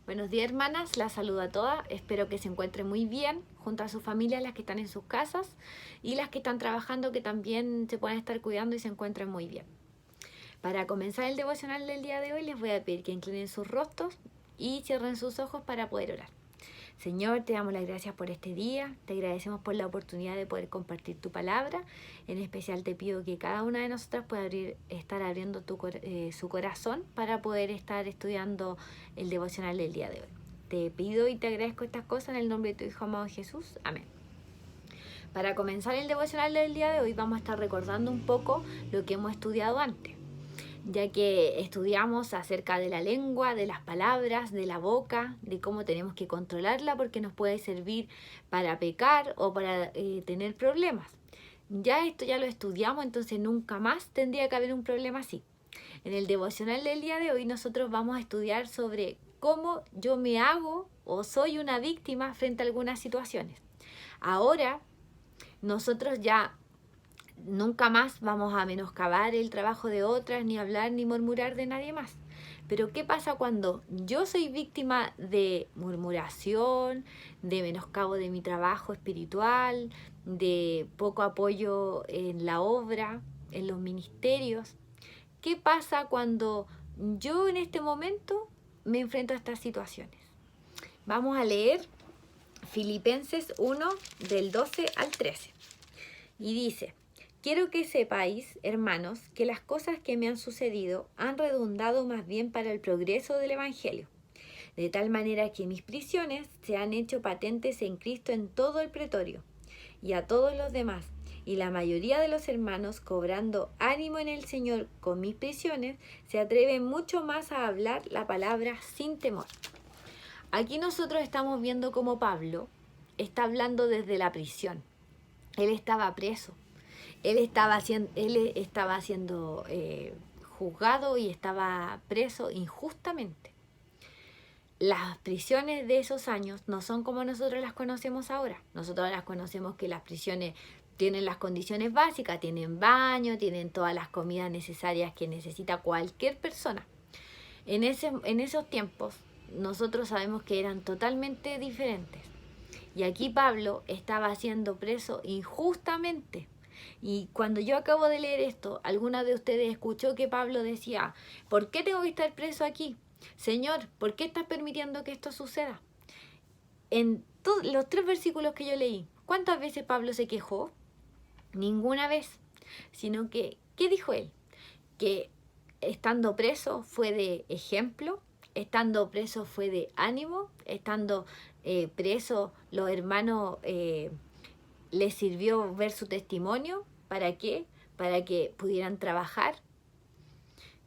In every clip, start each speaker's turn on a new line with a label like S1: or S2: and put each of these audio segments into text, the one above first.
S1: Buenos días, hermanas, las saludo a todas, espero que se encuentren muy bien junto a sus familias, las que están en sus casas y las que están trabajando, que también se puedan estar cuidando y se encuentren muy bien. Para comenzar el devocional del día de hoy les voy a pedir que inclinen sus rostros y cierren sus ojos para poder orar. Señor, te damos las gracias por este día, te agradecemos por la oportunidad de poder compartir tu palabra. En especial te pido que cada una de nosotras pueda estar abriendo su corazón para poder estar estudiando el devocional del día de hoy. Te pido y te agradezco estas cosas en el nombre de tu Hijo amado Jesús. Amén. Para comenzar el devocional del día de hoy vamos a estar recordando un poco lo que hemos estudiado antes, ya que estudiamos acerca de la lengua, de las palabras, de la boca, de cómo tenemos que controlarla porque nos puede servir para pecar o para tener problemas. Ya esto ya lo estudiamos, entonces nunca más tendría que haber un problema así. En el devocional del día de hoy nosotros vamos a estudiar sobre cómo yo me hago o soy una víctima frente a algunas situaciones. Ahora nosotros ya nunca más vamos a menoscabar el trabajo de otras, ni hablar ni murmurar de nadie más. Pero ¿qué pasa cuando yo soy víctima de murmuración, de menoscabo de mi trabajo espiritual, de poco apoyo en la obra, en los ministerios? ¿Qué pasa cuando yo en este momento me enfrento a estas situaciones? Vamos a leer Filipenses 1 del 12 al 13. Y dice: quiero que sepáis, hermanos, que las cosas que me han sucedido han redundado más bien para el progreso del Evangelio, de tal manera que mis prisiones se han hecho patentes en Cristo en todo el pretorio, y a todos los demás, y la mayoría de los hermanos, cobrando ánimo en el Señor con mis prisiones, se atreven mucho más a hablar la palabra sin temor. Aquí nosotros estamos viendo cómo Pablo está hablando desde la prisión. Él estaba preso. Él estaba siendo juzgado y estaba preso injustamente. Las prisiones de esos años no son como nosotros las conocemos ahora. Nosotros las conocemos que las prisiones tienen las condiciones básicas, tienen baño, tienen todas las comidas necesarias que necesita cualquier persona. En esos tiempos nosotros sabemos que eran totalmente diferentes. Y aquí Pablo estaba siendo preso injustamente. Y cuando yo acabo de leer esto, alguna de ustedes escuchó que Pablo decía: ¿por qué tengo que estar preso aquí? Señor, ¿por qué estás permitiendo que esto suceda? En los 3 versículos que yo leí, ¿cuántas veces Pablo se quejó? Ninguna vez. Sino que, ¿qué dijo él? Que estando preso fue de ejemplo, estando preso fue de ánimo, estando preso los hermanos les sirvió ver su testimonio. ¿Para qué? Para que pudieran trabajar,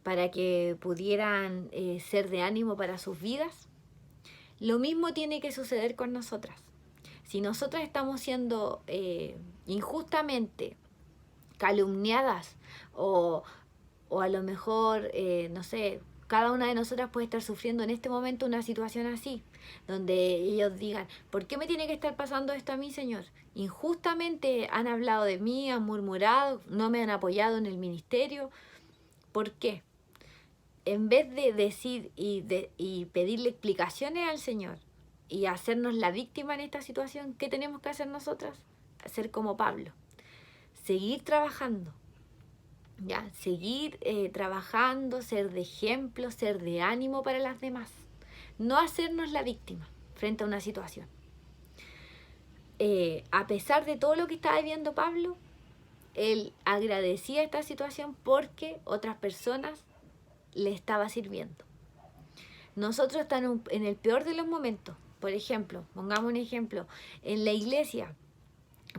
S1: para que pudieran ser de ánimo para sus vidas. Lo mismo tiene que suceder con nosotras. Si nosotras estamos siendo injustamente calumniadas o a lo mejor, no sé, cada una de nosotras puede estar sufriendo en este momento una situación así, donde ellos digan: ¿por qué me tiene que estar pasando esto a mí, Señor? Injustamente han hablado de mí, han murmurado, no me han apoyado en el ministerio. ¿Por qué? En vez de decir y pedirle explicaciones al Señor y hacernos la víctima en esta situación, ¿qué tenemos que hacer nosotras? Hacer como Pablo, seguir trabajando. Ya, seguir trabajando, ser de ejemplo, ser de ánimo para las demás. No hacernos la víctima frente a una situación. A pesar de todo lo que estaba viviendo Pablo, él agradecía esta situación porque otras personas le estaban sirviendo. Nosotros estamos en el peor de los momentos. Por ejemplo, pongamos un ejemplo, en la iglesia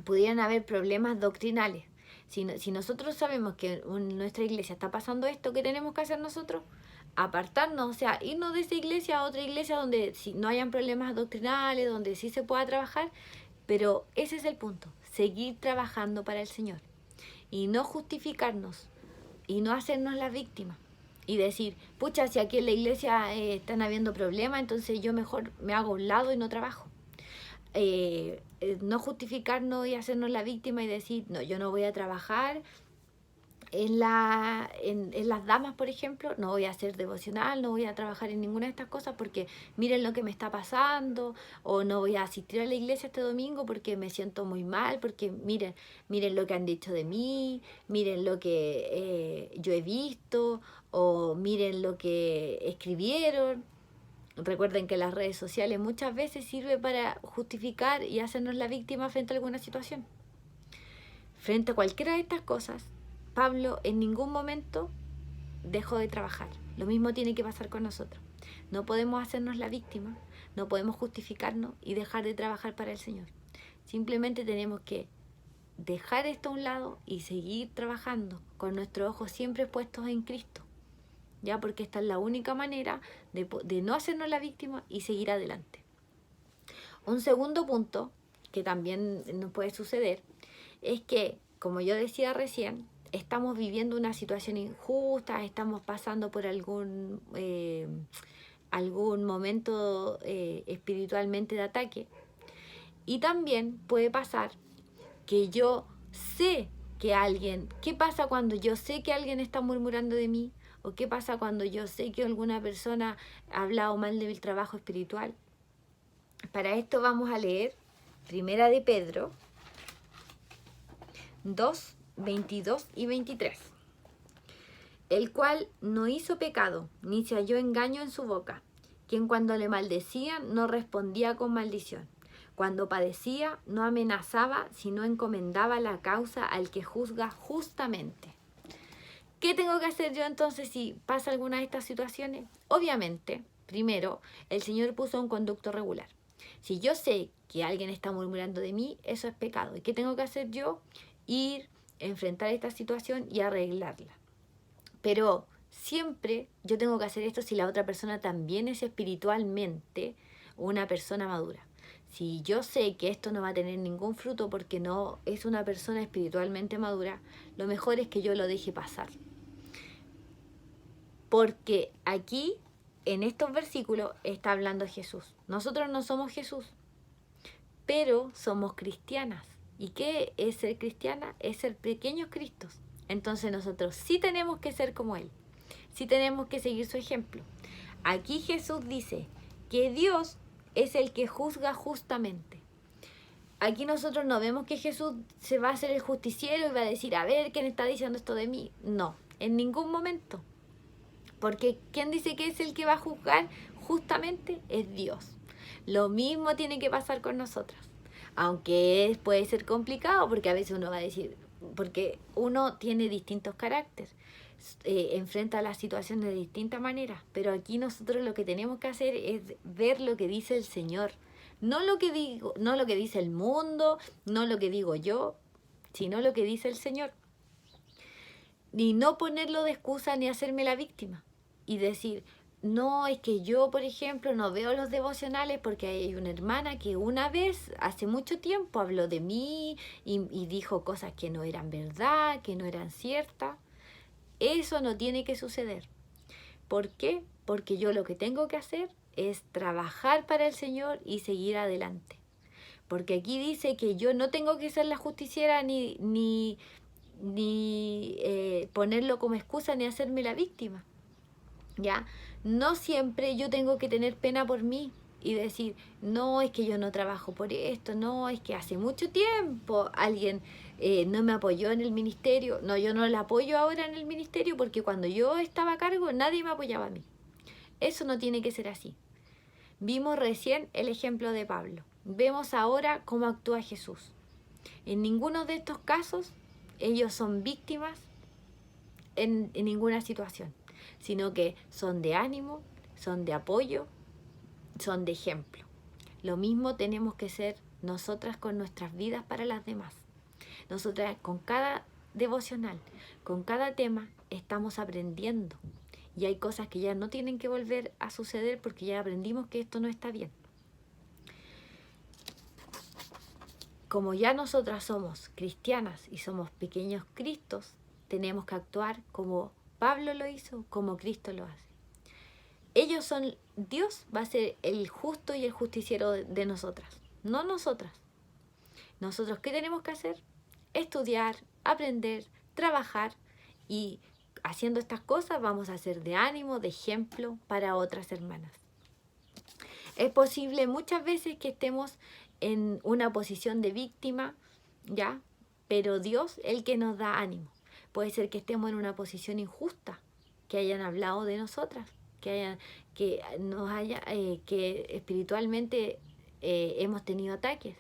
S1: pudieran haber problemas doctrinales. Si nosotros sabemos que en nuestra iglesia está pasando esto, ¿qué tenemos que hacer nosotros? Apartarnos, o sea, irnos de esa iglesia a otra iglesia donde no hayan problemas doctrinales, donde sí se pueda trabajar. Pero ese es el punto, seguir trabajando para el Señor y no justificarnos y no hacernos la víctima y decir: pucha, si aquí en la iglesia están habiendo problemas, entonces yo mejor me hago a un lado y no trabajo. No justificarnos y hacernos la víctima y decir: no, yo no voy a trabajar en las damas, por ejemplo, no voy a hacer devocional, no voy a trabajar en ninguna de estas cosas porque miren lo que me está pasando, o no voy a asistir a la iglesia este domingo porque me siento muy mal, porque miren lo que han dicho de mí, miren lo que yo he visto, o miren lo que escribieron. Recuerden que las redes sociales muchas veces sirven para justificar y hacernos la víctima frente a alguna situación. Frente a cualquiera de estas cosas, Pablo en ningún momento dejó de trabajar. Lo mismo tiene que pasar con nosotros. No podemos hacernos la víctima, no podemos justificarnos y dejar de trabajar para el Señor. Simplemente tenemos que dejar esto a un lado y seguir trabajando con nuestros ojos siempre puestos en Cristo. ¿Ya? Porque esta es la única manera de no hacernos la víctima y seguir adelante. Un segundo punto que también nos puede suceder es que, como yo decía recién, estamos viviendo una situación injusta, estamos pasando por algún momento espiritualmente de ataque. Y también puede pasar que yo sé que alguien, ¿qué pasa cuando yo sé que alguien está murmurando de mí? ¿O qué pasa cuando yo sé que alguna persona ha hablado mal de mi trabajo espiritual? Para esto vamos a leer Primera de Pedro 2, 22 y 23. El cual no hizo pecado, ni se halló engaño en su boca, quien cuando le maldecían no respondía con maldición. Cuando padecía no amenazaba, sino encomendaba la causa al que juzga justamente. ¿Qué tengo que hacer yo entonces si pasa alguna de estas situaciones? Obviamente, primero, el Señor puso un conducto regular. Si yo sé que alguien está murmurando de mí, eso es pecado. ¿Y qué tengo que hacer yo? Ir, enfrentar esta situación y arreglarla. Pero siempre yo tengo que hacer esto si la otra persona también es espiritualmente una persona madura. Si yo sé que esto no va a tener ningún fruto porque no es una persona espiritualmente madura, lo mejor es que yo lo deje pasar. Porque aquí, en estos versículos, está hablando Jesús. Nosotros no somos Jesús, pero somos cristianas. ¿Y qué es ser cristiana? Es ser pequeños Cristos. Entonces nosotros sí tenemos que ser como Él. Sí tenemos que seguir su ejemplo. Aquí Jesús dice que Dios es el que juzga justamente. Aquí nosotros no vemos que Jesús se va a hacer el justiciero y va a decir, a ver, ¿quién está diciendo esto de mí? No, en ningún momento. Porque ¿quién dice que es el que va a juzgar justamente? Es Dios. Lo mismo tiene que pasar con nosotras. Aunque puede ser complicado porque a veces uno va a decir, porque uno tiene distintos caracteres, enfrenta las situaciones de distintas maneras, pero aquí nosotros lo que tenemos que hacer es ver lo que dice el Señor, no lo que digo, no lo que dice el mundo, no lo que digo yo, sino lo que dice el Señor. Y no ponerlo de excusa ni hacerme la víctima y decir, no, es que yo, por ejemplo, no veo los devocionales porque hay una hermana que una vez, hace mucho tiempo, habló de mí y dijo cosas que no eran verdad, que no eran ciertas. Eso no tiene que suceder. ¿Por qué? Porque yo lo que tengo que hacer es trabajar para el Señor y seguir adelante. Porque aquí dice que yo no tengo que ser la justiciera ni ponerlo como excusa ni hacerme la víctima. ¿Ya? No siempre yo tengo que tener pena por mí y decir, no, es que yo no trabajo por esto, no, es que hace mucho tiempo alguien no me apoyó en el ministerio. No, yo no le apoyo ahora en el ministerio porque cuando yo estaba a cargo nadie me apoyaba a mí. Eso no tiene que ser así. Vimos recién el ejemplo de Pablo. Vemos ahora cómo actúa Jesús. En ninguno de estos casos ellos son víctimas en ninguna situación, sino que son de ánimo, son de apoyo, son de ejemplo. Lo mismo tenemos que ser nosotras con nuestras vidas para las demás. Nosotras con cada devocional, con cada tema, estamos aprendiendo. Y hay cosas que ya no tienen que volver a suceder porque ya aprendimos que esto no está bien. Como ya nosotras somos cristianas y somos pequeños Cristos, tenemos que actuar como Pablo lo hizo, como Cristo lo hace. Ellos son, Dios va a ser el justo y el justiciero de nosotras, no nosotras. Nosotros, ¿qué tenemos que hacer? Estudiar, aprender, trabajar Y haciendo estas cosas vamos a ser de ánimo, de ejemplo para otras hermanas. Es posible muchas veces que estemos en una posición de víctima, ¿ya? Pero Dios, el que nos da ánimo. Puede ser que estemos en una posición injusta, que hayan hablado de nosotras, que espiritualmente hemos tenido ataques.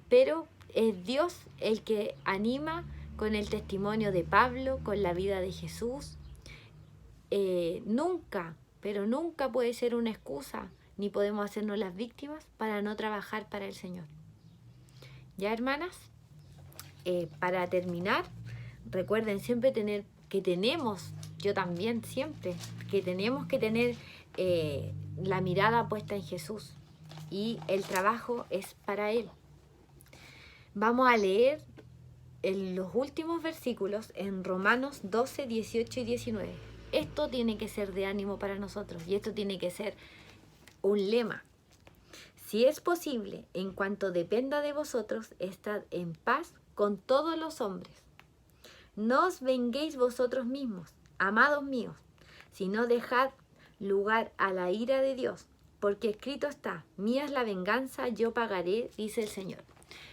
S1: Pero es Dios el que anima con el testimonio de Pablo, con la vida de Jesús. Nunca, pero nunca puede ser una excusa, ni podemos hacernos las víctimas para no trabajar para el Señor. Ya, hermanas, para terminar, recuerden siempre yo también siempre, que tenemos que tener la mirada puesta en Jesús y el trabajo es para Él. Vamos a leer en los últimos versículos en Romanos 12, 18 y 19. Esto tiene que ser de ánimo para nosotros y esto tiene que ser un lema. Si es posible, en cuanto dependa de vosotros, estad en paz con todos los hombres. No os venguéis vosotros mismos, amados míos, sino dejad lugar a la ira de Dios, porque escrito está, mía es la venganza, yo pagaré, dice el Señor.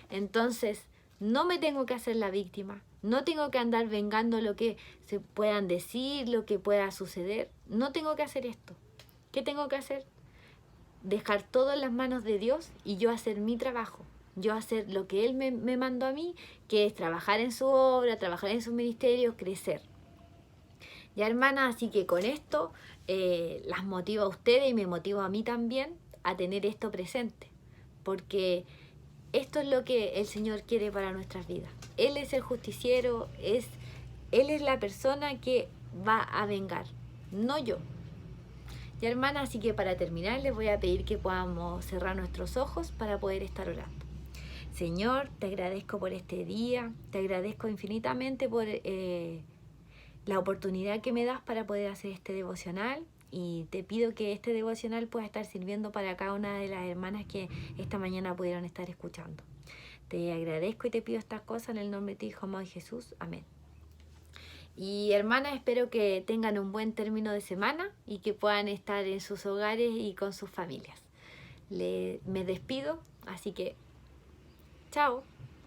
S1: Entonces, no me tengo que hacer la víctima, no tengo que andar vengando lo que se puedan decir, lo que pueda suceder, no tengo que hacer esto. ¿Qué tengo que hacer? Dejar todo en las manos de Dios y yo hacer mi trabajo, yo hacer lo que Él me mandó a mí, que es trabajar en su obra, trabajar en su ministerio, crecer. Ya, hermanas, así que con esto las motivo a ustedes y me motivo a mí también a tener esto presente, porque esto es lo que el Señor quiere para nuestras vidas. Él es el justiciero, Él es la persona que va a vengar, no yo. Ya, hermana, así que para terminar les voy a pedir que podamos cerrar nuestros ojos para poder estar orando. Señor, te agradezco por este día, te agradezco infinitamente por la oportunidad que me das para poder hacer este devocional y te pido que este devocional pueda estar sirviendo para cada una de las hermanas que esta mañana pudieron estar escuchando. Te agradezco y te pido estas cosas en el nombre de tu Hijo amado Jesús. Amén. Y hermanas, espero que tengan un buen término de semana y que puedan estar en sus hogares y con sus familias. Me despido, así que chao.